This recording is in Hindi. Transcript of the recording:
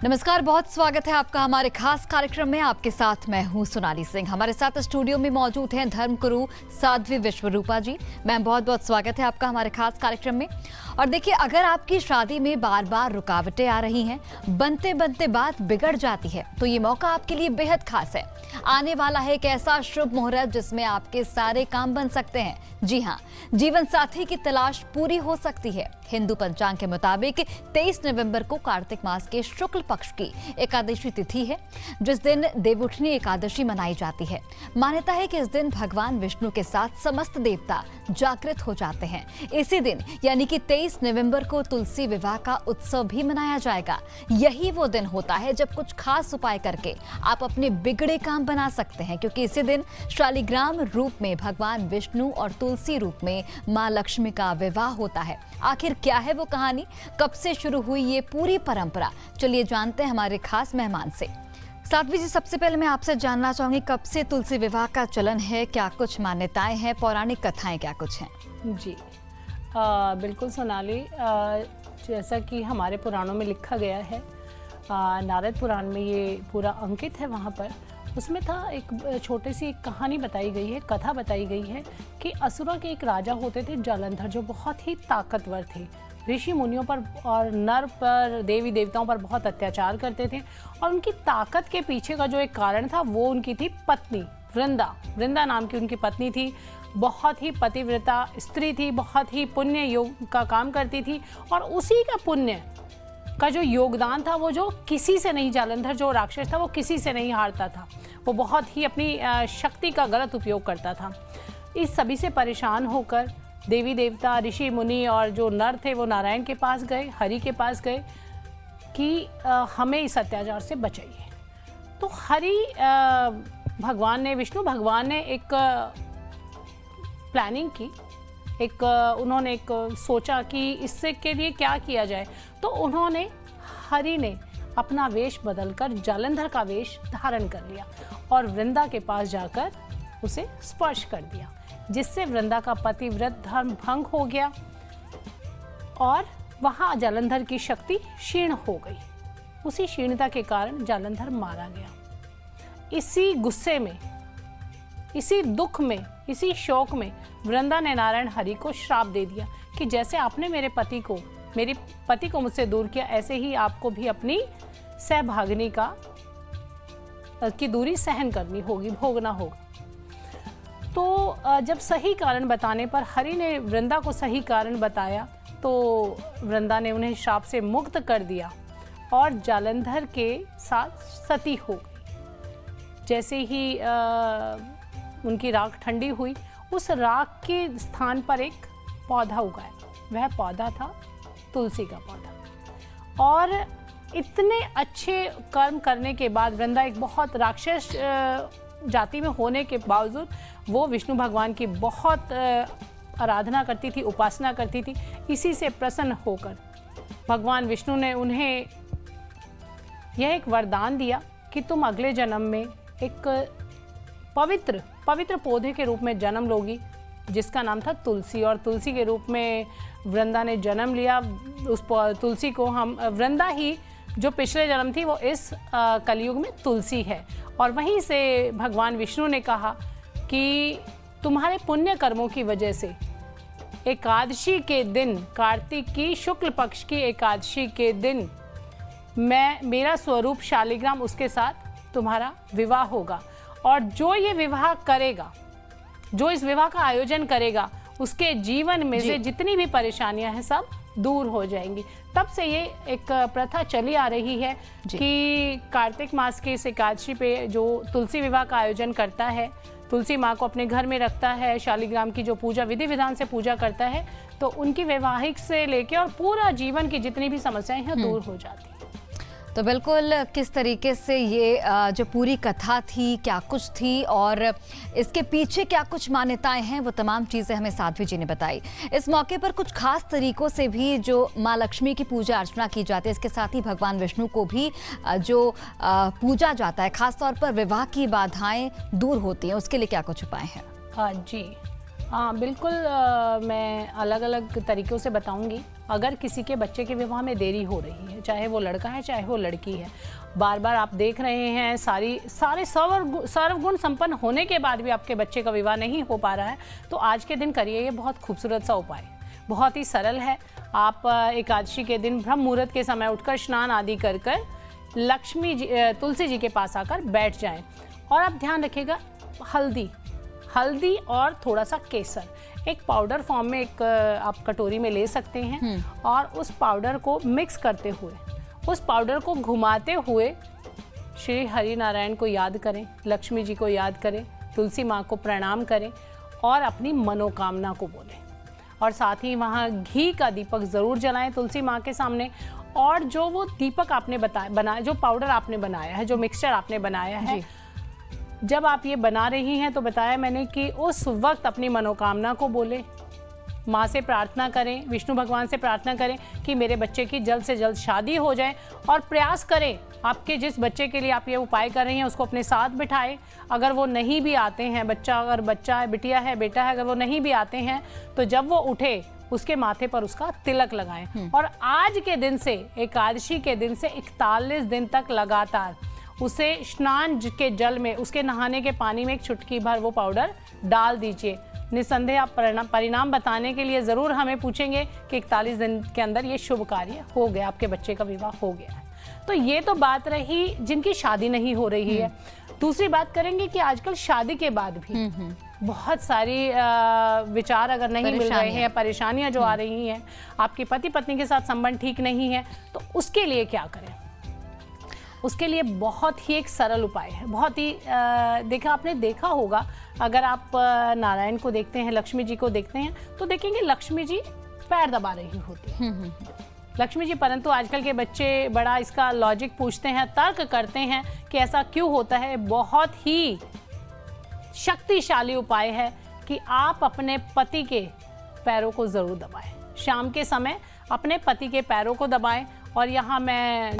नमस्कार, बहुत स्वागत है आपका हमारे खास कार्यक्रम में। आपके साथ मैं हूं सोनाली सिंह। हमारे साथ स्टूडियो में मौजूद हैं धर्मगुरु साध्वी विश्वरूपा जी। मैम, बहुत बहुत स्वागत है आपका हमारे खास कार्यक्रम में। और देखिए, अगर आपकी शादी में बार बार रुकावटें आ रही हैं, बनते बनते बात बिगड़ जाती है, तो ये मौका आपके लिए बेहद खास है। आने वाला है एक ऐसा शुभ मुहूर्त जिसमें आपके सारे काम बन सकते हैं। जी हाँ, जीवन साथी की तलाश पूरी हो सकती है। हिंदू पंचांग के मुताबिक 23 नवंबर को कार्तिक मास के शुक्ल पक्ष की एकादशी तिथि है, जिस दिन देवउठनी एकादशी मनाई जाती है। मान्यता है कि इस दिन भगवान विष्णु के साथ समस्त देवता जागृत हो जाते हैं। इसी दिन यानी कि 23 नवंबर को तुलसी विवाह का उत्सव भी मनाया जाएगा। यही वो दिन होता है जब कुछ खास उपाय करके आप अपने बिगड़े काम बना सकते हैं, क्योंकि इसी दिन शालिग्राम रूप में भगवान विष्णु और तुलसी रूप में मां लक्ष्मी का विवाह होता है। आखिर क्या है वो कहानी, कब से शुरू हुई ये पूरी परंपरा, चलिए जानते हैं हमारे खास मेहमान से। साध्वी जी, सबसे पहले मैं आपसे जानना चाहूंगी, कब से तुलसी विवाह का चलन है, क्या कुछ मान्यताएं हैं, पौराणिक कथाएं क्या कुछ हैं? जी बिल्कुल सोनाली, जैसा कि हमारे पुराणों में लिखा गया है, नारद पुराण में ये पूरा अंकित है। वहाँ पर उसमें था एक छोटी सी कहानी बताई गई है, कथा बताई गई है कि असुरों के एक राजा होते थे जालंधर, जो बहुत ही ताकतवर थे। ऋषि मुनियों पर और नर पर, देवी देवताओं पर बहुत अत्याचार करते थे। और उनकी ताकत के पीछे का जो एक कारण था वो उनकी थी पत्नी वृंदा नाम की उनकी पत्नी थी। बहुत ही पतिव्रता स्त्री थी, बहुत ही पुण्य योग का काम करती थी। और उसी का पुण्य का जो योगदान था वो जो किसी से नहीं, जालंधर जो राक्षस था वो किसी से नहीं हारता था। वो बहुत ही अपनी शक्ति का गलत उपयोग करता था। इस सभी से परेशान होकर देवी देवता, ऋषि मुनि और जो नर थे वो नारायण के पास गए, हरि के पास गए कि हमें इस अत्याचार से बचाइए। तो हरि भगवान ने, विष्णु भगवान ने एक प्लानिंग की, उन्होंने एक सोचा कि इससे के लिए क्या किया जाए। तो हरि ने अपना वेश बदलकर जालंधर का वेश धारण कर लिया और वृंदा के पास जाकर उसे स्पर्श कर दिया, जिससे वृंदा का पतिव्रत धर्म भंग हो गया और वहां जालंधर की शक्ति क्षीण हो गई। उसी क्षीणता के कारण जालंधर मारा गया। इसी गुस्से में, इसी दुख में, इसी शोक में वृंदा ने नारायण हरि को श्राप दे दिया कि जैसे आपने मेरे पति को मुझसे दूर किया, ऐसे ही आपको भी अपनी सहभागिनी की दूरी सहन करनी होगी, भोगना होगा। तो जब सही कारण बताने पर हरि ने वृंदा को सही कारण बताया, तो वृंदा ने उन्हें श्राप से मुक्त कर दिया और जालंधर के साथ सती हो गई। जैसे ही उनकी राख ठंडी हुई, उस राख के स्थान पर एक पौधा उगाया। वह पौधा था तुलसी का पौधा। और इतने अच्छे कर्म करने के बाद वृंदा एक बहुत राक्षस जाति में होने के बावजूद वो विष्णु भगवान की बहुत आराधना करती थी, उपासना करती थी। इसी से प्रसन्न होकर भगवान विष्णु ने उन्हें यह एक वरदान दिया कि तुम अगले जन्म में एक पवित्र पौधे के रूप में जन्म लोगी, जिसका नाम था तुलसी। और तुलसी के रूप में वृंदा ने जन्म लिया। उस तुलसी को हम, वृंदा ही जो पिछले जन्म थी वो इस कलयुग में तुलसी है। और वहीं से भगवान विष्णु ने कहा कि तुम्हारे पुण्य कर्मों की वजह से एकादशी के दिन, कार्तिक की शुक्ल पक्ष की एकादशी के दिन, मेरा स्वरूप शालिग्राम, उसके साथ तुम्हारा विवाह होगा। और जो ये विवाह करेगा, जो इस विवाह का आयोजन करेगा, उसके जीवन में से जितनी भी परेशानियां हैं सब दूर हो जाएंगी। तब से ये एक प्रथा चली आ रही है कि कार्तिक मास की इस एकादशी पे जो तुलसी विवाह का आयोजन करता है, तुलसी माँ को अपने घर में रखता है, शालिग्राम की जो पूजा विधि विधान से पूजा करता है, तो उनकी वैवाहिक से लेके और पूरा जीवन की जितनी भी समस्याएं हैं दूर हो जाती है। तो बिल्कुल, किस तरीके से ये जो पूरी कथा थी, क्या कुछ थी और इसके पीछे क्या कुछ मान्यताएं हैं, वो तमाम चीज़ें हमें साध्वी जी ने बताई। इस मौके पर कुछ खास तरीकों से भी जो माँ लक्ष्मी की पूजा अर्चना की जाती है, इसके साथ ही भगवान विष्णु को भी जो पूजा जाता है, खासतौर पर विवाह की बाधाएं दूर होती हैं, उसके लिए क्या कुछ उपाय हैं? हाँ जी, हाँ बिल्कुल, मैं अलग अलग तरीक़ों से बताऊंगी। अगर किसी के बच्चे के विवाह में देरी हो रही है, चाहे वो लड़का है चाहे वो लड़की है, बार बार आप देख रहे हैं सारे सर्वगुण संपन्न होने के बाद भी आपके बच्चे का विवाह नहीं हो पा रहा है, तो आज के दिन करिए ये बहुत खूबसूरत सा उपाय। बहुत ही सरल है। आप एकादशी के दिन ब्रह्म मुहूर्त के समय उठकर स्नान आदि कर लक्ष्मी जी, तुलसी जी के पास आकर बैठ जाएं। और आप ध्यान रखिएगा, हल्दी और थोड़ा सा केसर एक पाउडर फॉर्म में एक आप कटोरी में ले सकते हैं, और उस पाउडर को मिक्स करते हुए, उस पाउडर को घुमाते हुए श्री हरि नारायण को याद करें, लक्ष्मी जी को याद करें, तुलसी माँ को प्रणाम करें और अपनी मनोकामना को बोलें। और साथ ही वहाँ घी का दीपक ज़रूर जलाएं तुलसी माँ के सामने। और जो वो दीपक आपने बनाया, जो पाउडर आपने बनाया है, जो मिक्सचर आपने बनाया है, जब आप ये बना रही हैं तो बताया मैंने कि उस वक्त अपनी मनोकामना को बोले, माँ से प्रार्थना करें, विष्णु भगवान से प्रार्थना करें कि मेरे बच्चे की जल्द से जल्द शादी हो जाए। और प्रयास करें, आपके जिस बच्चे के लिए आप ये उपाय कर रही हैं उसको अपने साथ बिठाएं। अगर वो नहीं भी आते हैं, अगर बच्चा है, बिटिया है, बेटा है, अगर वो नहीं भी आते हैं तो जब वो उठे उसके माथे पर उसका तिलक लगाएं। और आज के दिन से, एकादशी के दिन से 41 दिन तक लगातार उसे स्नान के जल में, उसके नहाने के पानी में एक चुटकी भर वो पाउडर डाल दीजिए। निस्संदेह आप परिणाम बताने के लिए ज़रूर हमें पूछेंगे कि 41 दिन के अंदर ये शुभ कार्य हो गया, आपके बच्चे का विवाह हो गया है। तो ये तो बात रही जिनकी शादी नहीं हो रही है। दूसरी बात करेंगे कि आजकल शादी के बाद भी बहुत सारी विचार अगर नहीं मिल रहे हैं, परेशानियां जो आ रही हैं, आपके पति पत्नी के साथ संबंध ठीक नहीं है, तो उसके लिए क्या करें? उसके लिए बहुत ही एक सरल उपाय है। बहुत ही आपने देखा होगा, अगर आप नारायण को देखते हैं, लक्ष्मी जी को देखते हैं, तो देखेंगे लक्ष्मी जी पैर दबा रही होती है लक्ष्मी जी। परंतु आजकल के बच्चे बड़ा इसका लॉजिक पूछते हैं, तर्क करते हैं कि ऐसा क्यों होता है। बहुत ही शक्तिशाली उपाय है कि आप अपने पति के पैरों को ज़रूर दबाएं। शाम के समय अपने पति के पैरों को दबाएं। और यहाँ मैं